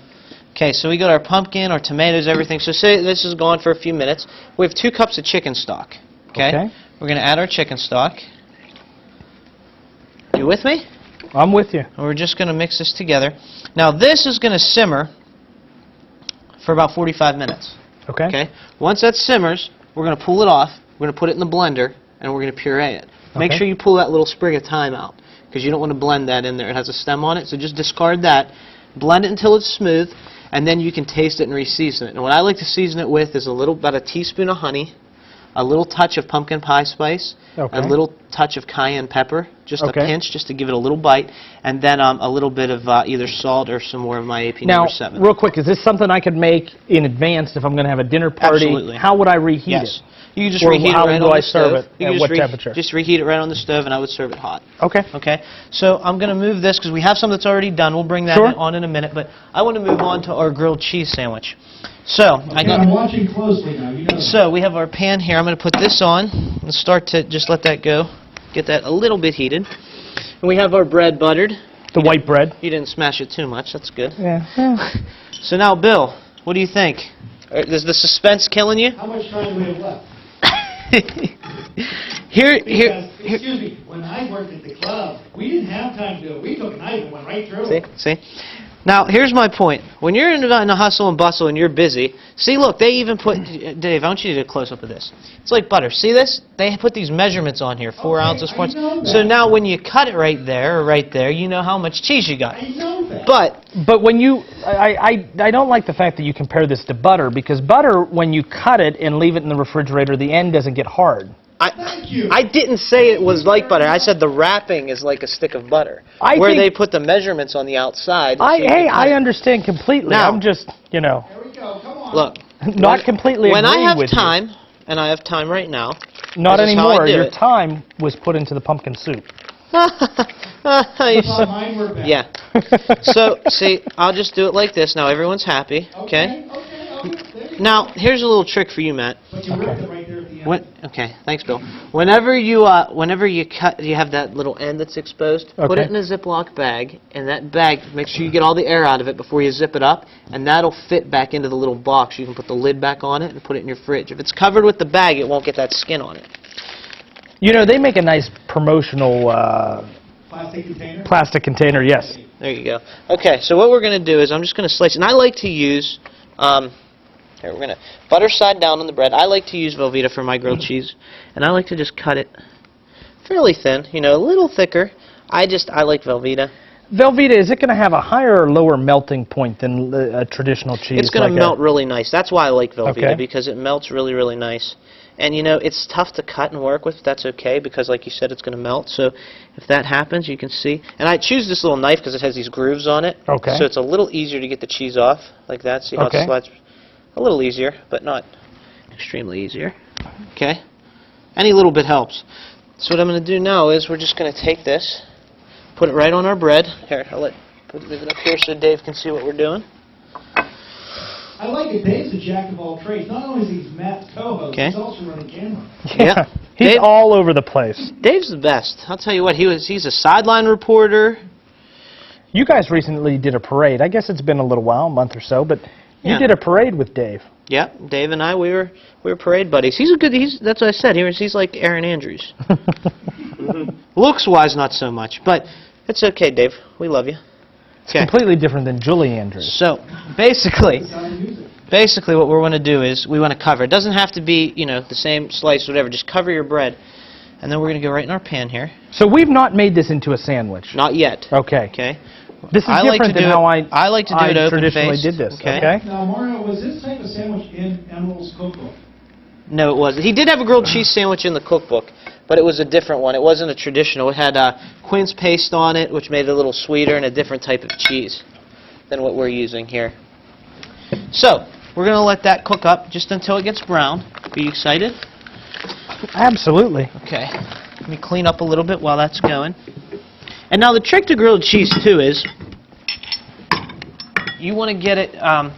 Okay, so we got our pumpkin, our tomatoes, everything. So say this is gone for a few minutes. We have 2 cups of chicken stock. Okay? We're going to add our chicken stock. You with me? I'm with you. And we're just going to mix this together. Now this is going to simmer for about 45 minutes. Okay. Okay? Once that simmers, we're going to pull it off. We're going to put it in the blender, and we're going to puree it. Make sure you pull that little sprig of thyme out, because you don't want to blend that in there. It has a stem on it, so just discard that. Blend it until it's smooth, and then you can taste it and re-season it. And what I like to season it with is about a teaspoon of honey, a little touch of pumpkin pie spice, a little touch of cayenne pepper, just a pinch, just to give it a little bite, and then a little bit of either salt or some more of my AP number 7. Now, real quick, is this something I could make in advance if I'm going to have a dinner party? Absolutely. How would I reheat it? You can just Or reheat it how right do on I the stove. serve it? You At can what temperature? Just reheat it right on the stove, and I would serve it hot. Okay. Okay. So I'm going to move this because we have some that's already done. We'll bring that on in a minute, but I want to move on to our grilled cheese sandwich. So I'm watching closely now. You know. So we have our pan here. I'm going to put this on and start to just let that go. Get that a little bit heated. And we have our bread buttered. The white bread. You didn't smash it too much. That's good. Yeah. So now, Bill, what do you think? Is the suspense killing you? How much time do we have left? Excuse me, when I worked at the club, we didn't have time to do it. We took a knife and went right through it. See? Now, here's my point. When you're in the hustle and bustle and you're busy, see, look, they even put, Dave, I want you to do a close-up of this. It's like butter. See this? They put these measurements on here, 4 ounces, 4 ounces. So now when you cut it right there, you know how much cheese you got. I know that. But when you, I don't like the fact that you compare this to butter, because butter, when you cut it and leave it in the refrigerator, the end doesn't get hard. Thank you. I didn't say it was like butter. I said the wrapping is like a stick of butter, where they put the measurements on the outside. I understand completely. Now, I'm just, There we go. Come on. Look. not completely When agree I have with time, and I have time right now. you. Not this is how I anymore. do Your it. time was put into the pumpkin soup. I thought mine were better. Yeah. So, see, I'll just do it like this. Now everyone's happy, okay? Okay. There you Now, here's a little trick for you, Matt. go. But you ripped it right there at the end. Okay, thanks, Bill. Whenever you cut, you have that little end that's exposed. Put Okay. it in a Ziploc bag, and that bag, make sure you get all the air out of it before you zip it up, and that'll fit back into the little box. You can put the lid back on it and put it in your fridge. If it's covered with the bag, it won't get that skin on it. You know, they make a nice promotional Plastic container? plastic container, yes. There you go. Okay, so what we're going to do is I'm just going to slice it. And I like to use, here, we're going to butter side down on the bread. I like to use Velveeta for my grilled cheese. And I like to just cut it fairly thin, you know, a little thicker. I like Velveeta. Velveeta, is it going to have a higher or lower melting point than a traditional cheese? It's going to melt really nice. That's why I like Velveeta, Okay. because it melts really, really nice. And, you know, it's tough to cut and work with. That's okay, because, like you said, it's going to melt. So if that happens, you can see. And I choose this little knife because it has these grooves on it. Okay. So it's a little easier to get the cheese off, like that. See how Okay. it slides? A little easier, but not extremely easier. Okay? Any little bit helps. So what I'm going to do now is we're just going to take this, put it right on our bread. Here, move it up here so Dave can see what we're doing. I like it. Dave's a jack of all trades. Not only is he Matt's co-host, Okay. he's also running camera. Yeah. He's Dave- all over the place. Dave's the best. I'll tell you what, he's a sideline reporter. You guys recently did a parade. I guess it's been a little while, a month or so, but you Yeah. did a parade with Dave. Yeah, Dave and I, we were parade buddies. That's what I said. He's like Aaron Andrews. Looks wise, not so much, but it's okay, Dave. We love you. Okay. Completely different than Julie Andrews. So basically, Sound of music. what we want to do is we want to cover. It doesn't have to be, you know, the same slice, whatever. Just cover your bread, and then we're going to go right in our pan here. So we've not made this into a sandwich. Not yet. Okay. Okay. This is I like different to than do how it- I like to do it traditionally open-faced, did this. okay? Okay. Now, Mario, was this type of sandwich in Emerald's cookbook? No, it wasn't. He did have a grilled cheese sandwich in the cookbook, but it was a different one. It wasn't a traditional. It had quince paste on it, which made it a little sweeter, and a different type of cheese than what we're using here. So, we're going to let that cook up just until it gets brown. Are you excited? Absolutely. Okay. Let me clean up a little bit while that's going. And now the trick to grilled cheese, too, is you want to get it,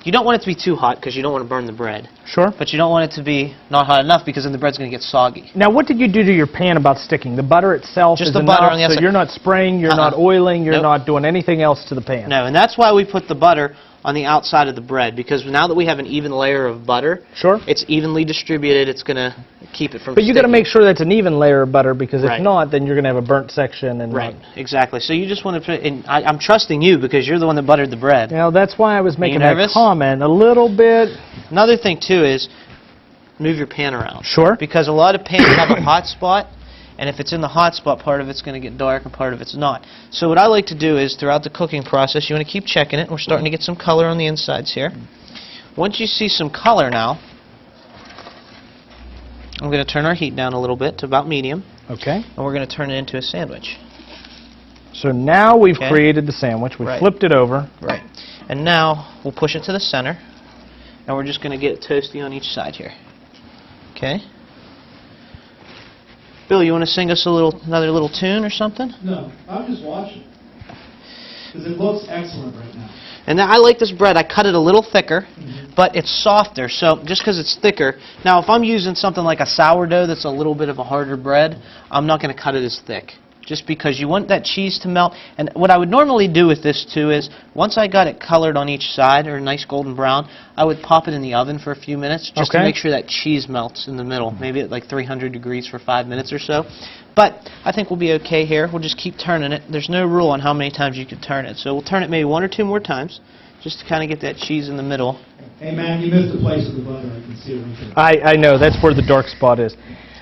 you don't want it to be too hot because you don't want to burn the bread. Sure. But you don't want it to be not hot enough because then the bread's going to get soggy. Now, what did you do to your pan about sticking? The butter itself Just is the enough, butter on the so outside. you're not spraying, you're not oiling, you're Nope. not doing anything else to the pan. No, and that's why we put the butter on the outside of the bread, because now that we have an even layer of butter, Sure. it's evenly distributed. It's going to keep it from But you got to sticking. make sure that's an even layer of butter, because if Right. not, then you're going to have a burnt section. And Right, exactly. So you just want to put it in. I'm trusting you because you're the one that buttered the bread. You know, that's why I was making that nervous? comment a little bit. Another thing, too, is move your pan around. Sure. Because a lot of pans have a hot spot, and if it's in the hot spot, part of it's going to get dark and part of it's not. So what I like to do is, throughout the cooking process, you want to keep checking it. We're starting to get some color on the insides here. Once you see some color now, I'm going to turn our heat down a little bit to about medium, Okay. and we're going to turn it into a sandwich. So now we've Okay. created the sandwich. We Right. flipped it over. Right. And now we'll push it to the center, and we're just going to get it toasty on each side here. Okay? Bill, you want to sing us another little tune or something? No, I'm just watching. Because it looks excellent right now. And now I like this bread. I cut it a little thicker, but it's softer. So just because it's thicker. Now, if I'm using something like a sourdough that's a little bit of a harder bread, I'm not going to cut it as thick. Just because you want that cheese to melt. And what I would normally do with this, too, is once I got it colored on each side, or a nice golden brown, I would pop it in the oven for a few minutes just to Okay. make sure that cheese melts in the middle, maybe at like 300 degrees for 5 minutes or so. But I think we'll be okay here. We'll just keep turning it. There's no rule on how many times you can turn it. So we'll turn it maybe 1 or 2 more times just to kind of get that cheese in the middle. Hey, man, you missed the place of the butter. I can see it right there. I know. That's where the dark spot is.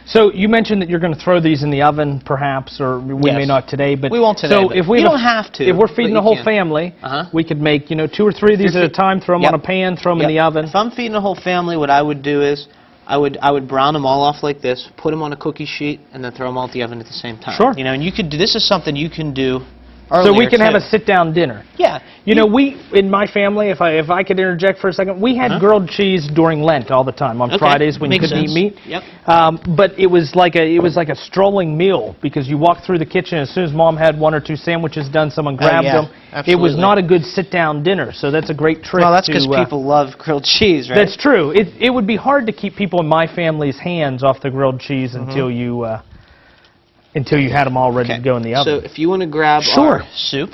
So you mentioned that you're going to throw these in the oven, perhaps, or we Yes. may not today. But We won't today, So but if we you don't have to, If we're but feeding you the whole can. family, Uh-huh. we could make 2 or 3 of these at a time. Throw them Yep. on a pan. Throw them in the Yep. oven. If I'm feeding the whole family, what I would do is I would brown them all off like this, put them on a cookie sheet, and then throw them all at the oven at the same time. Sure. You know, and you could do, this is something you can do So we earlier, can have too. a sit-down dinner. Yeah. You know, we, in my family, if I could interject for a second, we had grilled cheese during Lent all the time, on Okay, Fridays when you makes couldn't eat sense. meat. Yep. But it was like a strolling meal, because you walked through the kitchen, as soon as Mom had 1 or 2 sandwiches done, someone grabbed yeah, them. It was absolutely. not a good sit-down dinner, so that's a great trick. Well, that's because to, people love grilled cheese, right? That's true. It would be hard to keep people in my family's hands off the grilled cheese until you had them all ready to go in the oven. So if you want to grab Sure. our soup,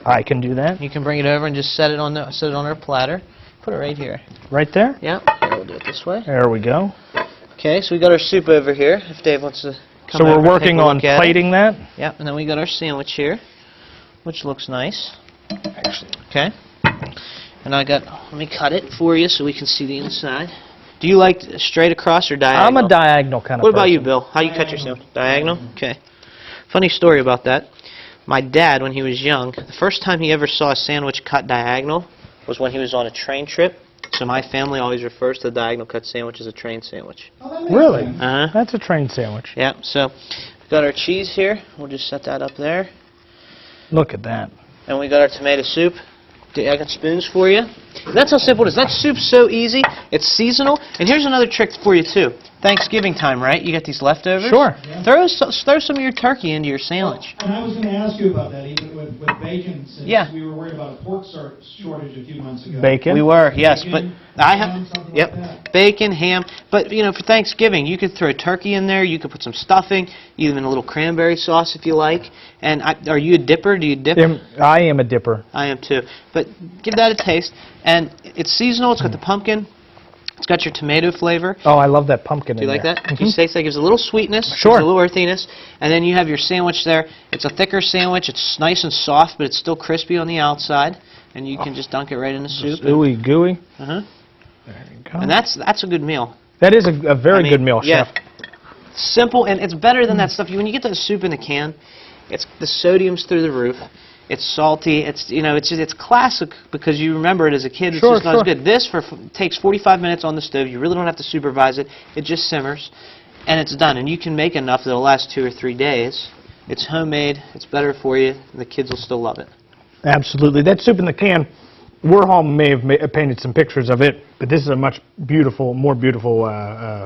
I can do that. you can bring it over and just set it on our platter. Put it right here. Right there? Yeah. We'll do it this way. There we go. Okay, so we got our soup over here. If Dave wants to come So we're over and take working a on look at it. plating that? Yep, and then we got our sandwich here, which looks nice. Okay. And let me cut it for you so we can see the inside. Do you like straight across or diagonal? I'm a diagonal kind of What about person. you, Bill? How you cut your sandwich? Diagonal? Okay. Funny story about that. My dad, when he was young, the first time he ever saw a sandwich cut diagonal was when he was on a train trip. So my family always refers to the diagonal cut sandwich as a train sandwich. Oh, that makes Really? sense. Uh-huh. That's a train sandwich. Yeah, so we've got our cheese here. We'll just set that up there. Look at that. And we got our tomato soup. I got spoons for you. And that's how simple it is. That soup's so easy. It's seasonal. And here's another trick for you, too. Thanksgiving time, right? You got these leftovers? Sure. Yeah. Throw some of your turkey into your sandwich. And I was going to ask you about that, even with bacon, since Yeah. we were worried about a pork shortage a few months ago. Bacon. We were, yes. But Bacon, I ham, have, something yep, like that. bacon, ham. But, you know, for Thanksgiving, you could throw turkey in there. You could put some stuffing, even a little cranberry sauce if you like. And are you a dipper? Do you dip? I am a dipper. I am too. But give that a taste. And it's seasonal. It's got the pumpkin. It's got your tomato flavor. Oh, I love that pumpkin Do you in like there. that? If you taste that, gives a little sweetness. Sure. Gives a little earthiness. And then you have your sandwich there. It's a thicker sandwich. It's nice and soft, but it's still crispy on the outside. And you can just dunk it right in the soup. Ooey gooey. Uh-huh. There you go. And that's a good meal. That is a very I mean, good meal, yeah. Chef. Simple, and it's better than that stuff. When you get the soup in the can, the sodium's through the roof. It's salty. It's classic because you remember it as a kid. It's Sure, just not as sure. good. This takes 45 minutes on the stove. You really don't have to supervise it. It just simmers, and it's done. And you can make enough that'll last 2 or 3 days. It's homemade. It's better for you, and the kids will still love it. Absolutely. That soup in the can, Warhol may have painted some pictures of it, but this is a much more beautiful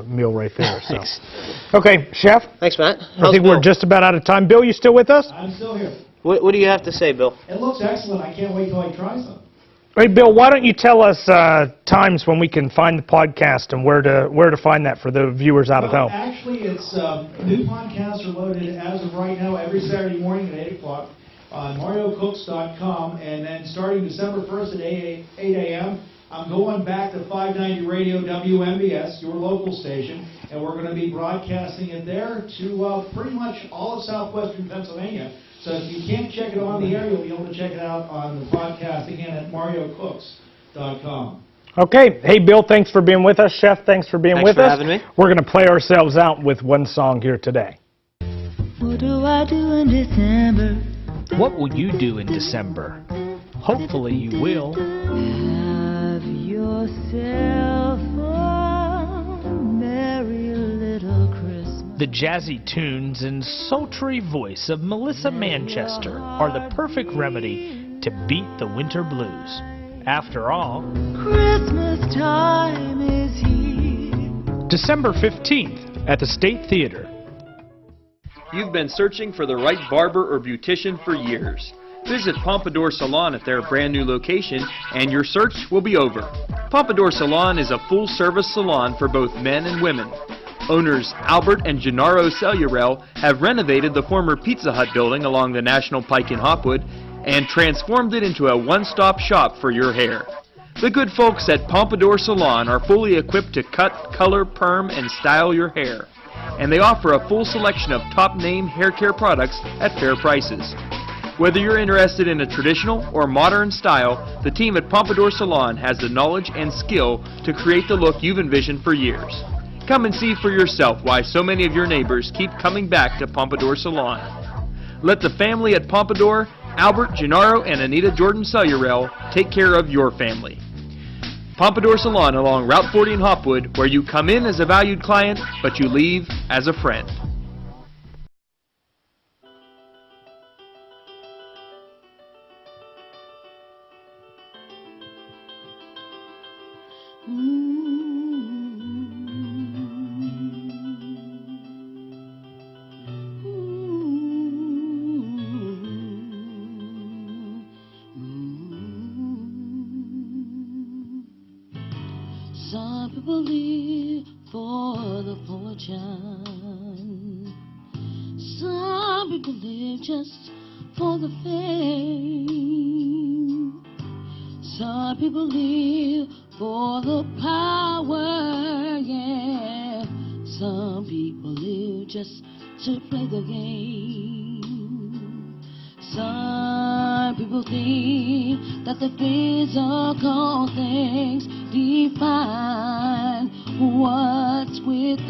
meal right there. So. Thanks. Okay, Chef, Thanks, Matt. I How's think Bill? we're just about out of time. Bill, you still with us? I'm still here. What do you have to say, Bill? It looks excellent. I can't wait till I try some. Hey, Bill, why don't you tell us times when we can find the podcast and where to find that for the viewers out at Well, home? actually, it's new podcasts are loaded as of right now every Saturday morning at 8 o'clock on mariocooks.com, and then starting December 1st at 8 a.m., I'm going back to 590 Radio WMBS, your local station, and we're going to be broadcasting it there to pretty much all of southwestern Pennsylvania. So if you can't check it on the air, you'll be able to check it out on the podcast again at mariocooks.com. Okay. Hey, Bill, thanks for being with us. Chef, thanks for being Thanks with for us. having me. We're going to play ourselves out with one song here today. What do I do in December? What will you do in December? Hopefully you will. Have yourself a merry little Christmas. The jazzy tunes and sultry voice of Melissa Manchester are the perfect remedy to beat the winter blues. After all, Christmas time is here. December 15th at the State Theater. You've been searching for the right barber or beautician for years. Visit Pompadour Salon at their brand new location and your search will be over. Pompadour Salon is a full-service salon for both men and women. Owners Albert and Gennaro Cellurel have renovated the former Pizza Hut building along the National Pike in Hopwood and transformed it into a one-stop shop for your hair. The good folks at Pompadour Salon are fully equipped to cut, color, perm, and style your hair. And they offer a full selection of top-name hair care products at fair prices. Whether you're interested in a traditional or modern style, the team at Pompadour Salon has the knowledge and skill to create the look you've envisioned for years. Come and see for yourself why so many of your neighbors keep coming back to Pompadour Salon. Let the family at Pompadour, Albert, Gennaro, and Anita Jordan Cellurel take care of your family. Pompadour Salon along Route 40 in Hopwood, where you come in as a valued client, but you leave as a friend. people live for the fortune. Some people live just for the fame. Some people live for the power, yeah. Some people live just to play the game. Some people think that the physical things define what's within.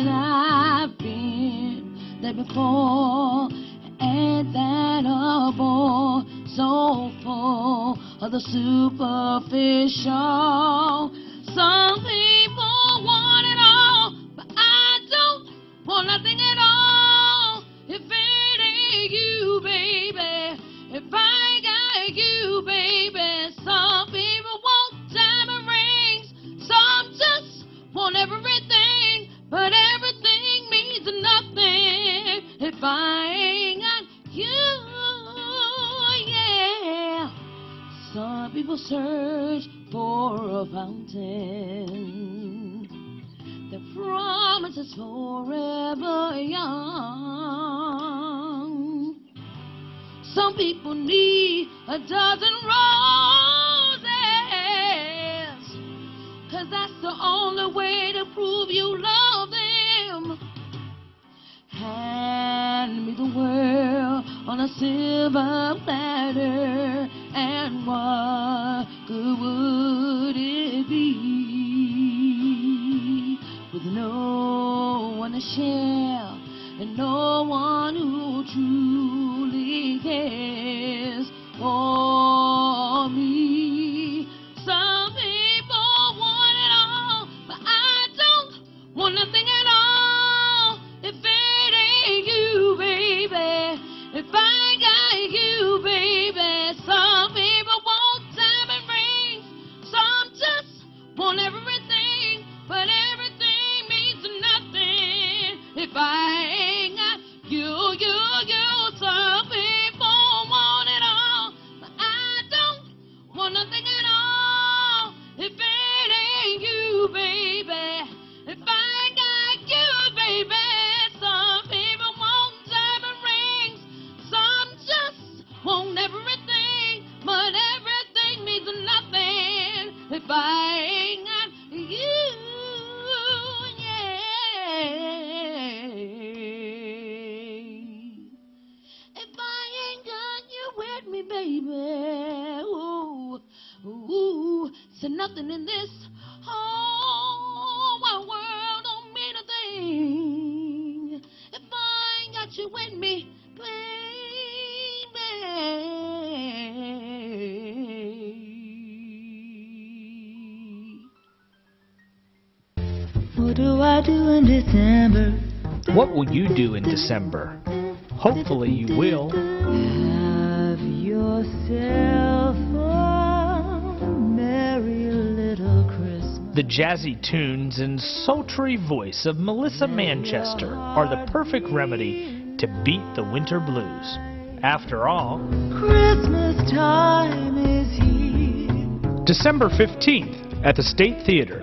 I've been there before, and that a bore so full of the superficial. Some people want it all, but I don't want nothing at all. If it ain't you, baby, if I ain't got you, baby. Some people want diamond rings, some just want everything, but everything means nothing if I ain't got you, yeah. Some people search for a fountain that promises forever young. Some people need a dozen roses, 'cause that's the only way to prove you love them. Hand me the world on a silver platter, and what good would it be with no one to share and no one who truly cares for me? Some people want it all, but I don't want nothing at all. If it ain't you, baby, if I ain't got you, baby. Some people want diamond rings, some just want everything, but everything means nothing if I ain't got you, you. Some people want it all, but I don't want nothing at all. If it ain't you, baby, if I ain't got you, baby. Some people want diamond rings, some just want everything, but everything means nothing if I ain't got you, yeah. If I ain't got you with me, baby, ooh, ooh, so nothing in this whole wide world don't mean a thing if I ain't got you with me, baby. What do I do in December? What will you do in December? Hopefully you will. Have yourself a merry little Christmas. The jazzy tunes and sultry voice of Melissa Manchester are the perfect remedy to beat the winter blues. After all, Christmas time is here. December 15th at the State Theater.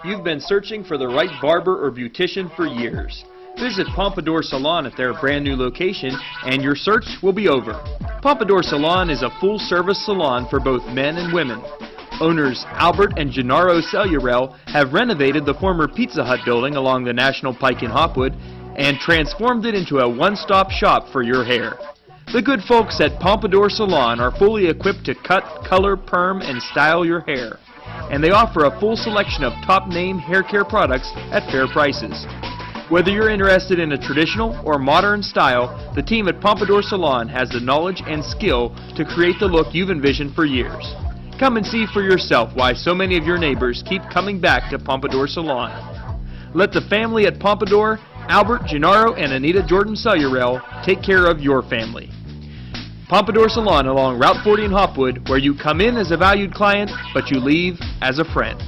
You've been searching for the right barber or beautician for years. Visit Pompadour Salon at their brand new location and your search will be over. Pompadour Salon is a full-service salon for both men and women. Owners Albert and Gennaro Cellurel have renovated the former Pizza Hut building along the National Pike in Hopwood and transformed it into a one-stop shop for your hair. The good folks at Pompadour Salon are fully equipped to cut, color, perm, and style your hair. And they offer a full selection of top-name hair care products at fair prices. Whether you're interested in a traditional or modern style, the team at Pompadour Salon has the knowledge and skill to create the look you've envisioned for years. Come and see for yourself why so many of your neighbors keep coming back to Pompadour Salon. Let the family at Pompadour, Albert, Gennaro, and Anita Jordan Cellurel take care of your family. Pompadour Salon along Route 40 in Hopwood, where you come in as a valued client, but you leave as a friend.